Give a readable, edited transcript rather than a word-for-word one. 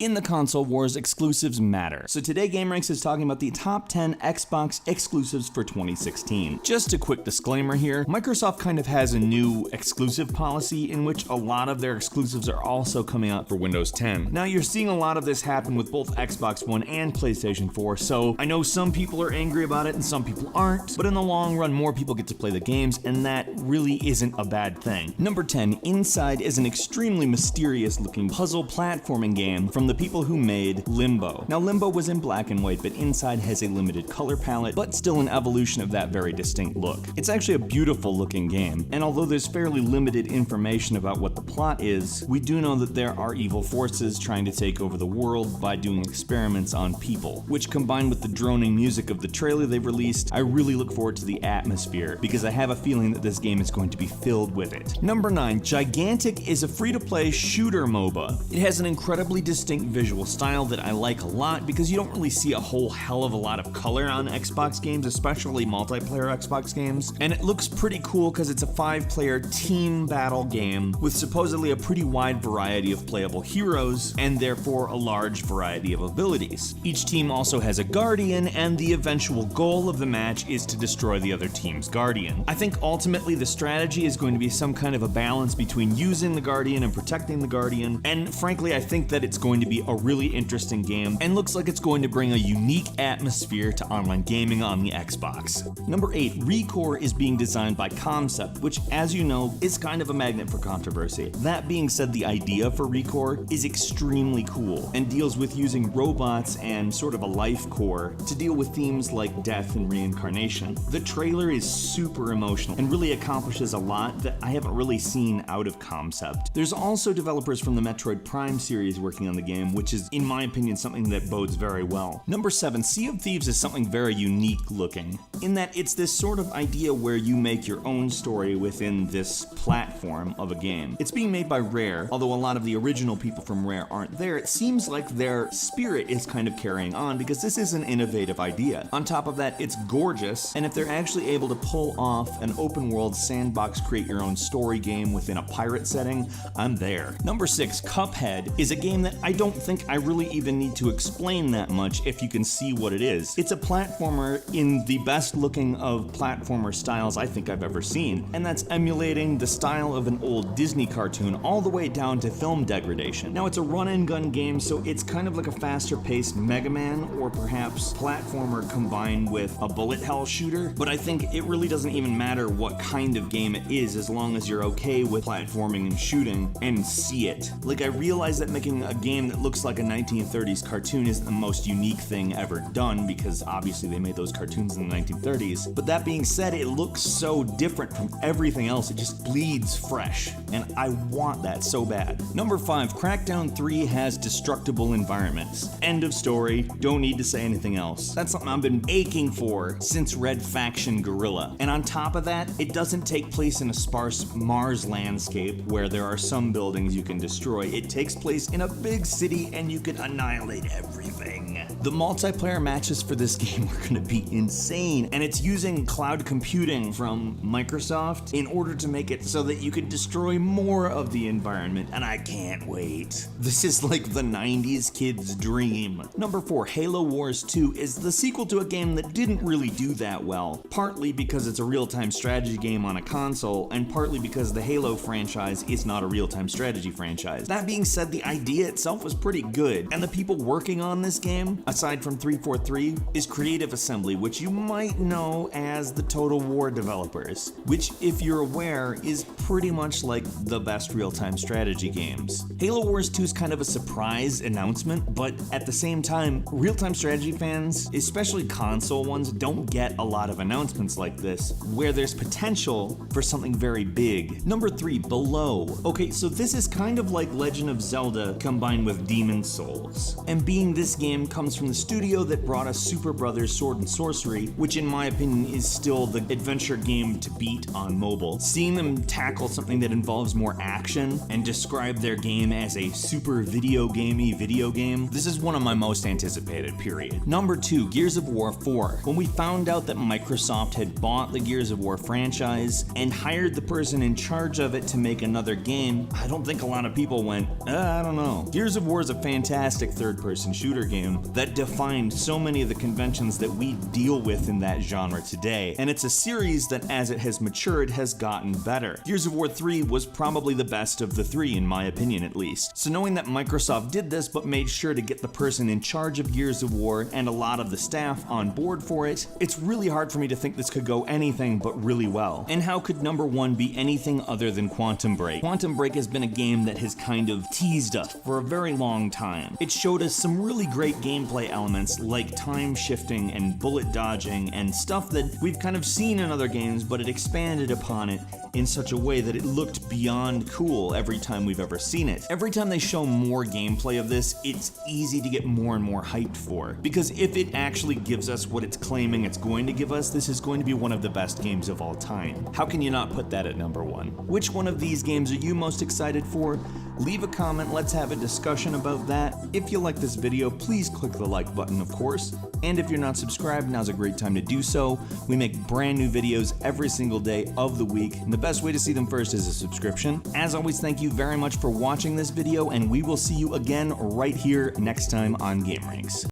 In the console wars, exclusives matter. So today gameranx is talking about the top 10 Xbox exclusives for 2016. Just a quick disclaimer here, Microsoft kind of has a new exclusive policy in which a lot of their exclusives are also coming out for Windows 10. Now you're seeing a lot of this happen with both Xbox One and PlayStation 4, so I know some people are angry about it and some people aren't, but in the long run more people get to play the games and that really isn't a bad thing. Number 10, Inside is an extremely mysterious looking puzzle platforming game from the people who made Limbo. Now Limbo was in black and white, but Inside has a limited color palette, but still an evolution of that very distinct look. It's actually a beautiful looking game, and although there's fairly limited information about what the plot is, we do know that there are evil forces trying to take over the world by doing experiments on people, which combined with the droning music of the trailer they've released, I really look forward to the atmosphere, because I have a feeling that this game is going to be filled with it. Number 9, Gigantic is a free-to-play shooter MOBA. It has an incredibly distinct visual style that I like a lot because you don't really see a whole hell of a lot of color on Xbox games, especially multiplayer Xbox games, and it looks pretty cool because it's a 5-player team battle game with supposedly a pretty wide variety of playable heroes and therefore a large variety of abilities. Each team also has a guardian, and the eventual goal of the match is to destroy the other team's guardian. I think ultimately the strategy is going to be some kind of a balance between using the guardian and protecting the guardian, and frankly I think that it's going to be a really interesting game and looks like it's going to bring a unique atmosphere to online gaming on the Xbox. Number 8, ReCore is being designed by Concept, which as you know is kind of a magnet for controversy. That being said, the idea for ReCore is extremely cool and deals with using robots and sort of a life core to deal with themes like death and reincarnation. The trailer is super emotional and really accomplishes a lot that I haven't really seen out of Concept. There's also developers from the Metroid Prime series working on the game, which is, in my opinion, something that bodes very well. Number 7, Sea of Thieves is something very unique looking, in that it's this sort of idea where you make your own story within this platform of a game. It's being made by Rare, although a lot of the original people from Rare aren't there. It seems like their spirit is kind of carrying on because this is an innovative idea. On top of that, it's gorgeous, and if they're actually able to pull off an open world sandbox create your own story game within a pirate setting, I'm there. Number 6, Cuphead is a game that I don't think I really even need to explain that much if you can see what it is. It's a platformer in the best looking of platformer styles I think I've ever seen, and that's emulating the style of an old Disney cartoon all the way down to film degradation. Now it's a run and gun game, so it's kind of like a faster paced Mega Man or perhaps platformer combined with a bullet hell shooter, but I think it really doesn't even matter what kind of game it is as long as you're okay with platforming and shooting and see it. Like, I realize that making a game that looks like a 1930s cartoon isn't the most unique thing ever done because obviously they made those cartoons in the 1930s, but that being said, it looks so different from everything else. It just bleeds fresh, and I want that so bad. Number 5, Crackdown 3 has destructible environments. End of story, don't need to say anything else. That's something I've been aching for since Red Faction Guerrilla. And on top of that, it doesn't take place in a sparse Mars landscape where there are some buildings you can destroy. It takes place in a big city and you can annihilate everything. The multiplayer matches for this game are going to be insane, and it's using cloud computing from Microsoft in order to make it so that you can destroy more of the environment, and I can't wait. This is like the 90s kid's dream. Number 4, Halo Wars 2 is the sequel to a game that didn't really do that well, partly because it's a real-time strategy game on a console, and partly because the Halo franchise is not a real-time strategy franchise. That being said, the idea itself was pretty good, and the people working on this game, aside from 343, is Creative Assembly, which you might know as the Total War developers, which, if you're aware, is pretty much like the best real-time strategy games. Halo Wars 2 is kind of a surprise announcement, but at the same time, real-time strategy fans, especially console ones, don't get a lot of announcements like this, where there's potential for something very big. Number 3, Below. Okay, so this is kind of like Legend of Zelda combined with Demon's Souls. And being this game comes from the studio that brought us Super Brothers Sword and Sorcery, which in my opinion is still the adventure game to beat on mobile. Seeing them tackle something that involves more action and describe their game as a super video gamey video game, this is one of my most anticipated, period. Number 2, Gears of War 4. When we found out that Microsoft had bought the Gears of War franchise and hired the person in charge of it to make another game, I don't think a lot of people went, I don't know. Gears of War War is a fantastic third-person shooter game that defined so many of the conventions that we deal with in that genre today, and it's a series that, as it has matured, has gotten better. Gears of War 3 was probably the best of the three, in my opinion at least. So knowing that Microsoft did this but made sure to get the person in charge of Gears of War and a lot of the staff on board for it, it's really hard for me to think this could go anything but really well. And how could number one be anything other than Quantum Break? Quantum Break has been a game that has kind of teased us for a very long time. It showed us some really great gameplay elements like time shifting and bullet dodging and stuff that we've kind of seen in other games, but it expanded upon it in such a way that it looked beyond cool every time we've ever seen it. Every time they show more gameplay of this, it's easy to get more and more hyped for. Because if it actually gives us what it's claiming it's going to give us, this is going to be one of the best games of all time. How can you not put that at number one? Which one of these games are you most excited for? Leave a comment, let's have a discussion about that. If you like this video, please click the like button, of course. And if you're not subscribed, now's a great time to do so. We make brand new videos every single day of the week, and the best way to see them first is a subscription. As always, thank you very much for watching this video, and we will see you again right here next time on gameranx.